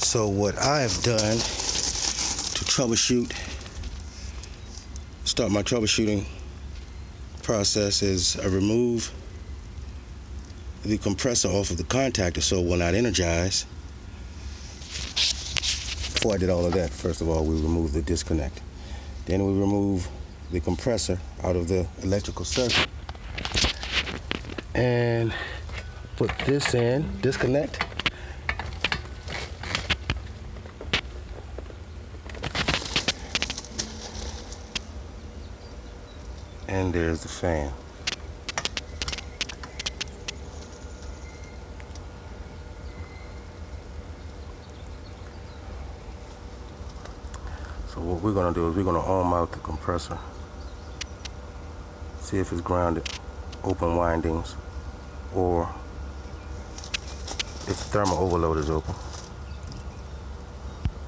So what I've done to start my troubleshooting process is I remove the compressor off of the contactor so it will not energize. Before I did all of that, first of all, we remove the disconnect. Then we remove the compressor out of the electrical circuit and put this in, disconnect. And there's the fan. So what we're going to do is we're going to arm out the compressor. See if it's grounded, open windings, or if the thermal overload is open.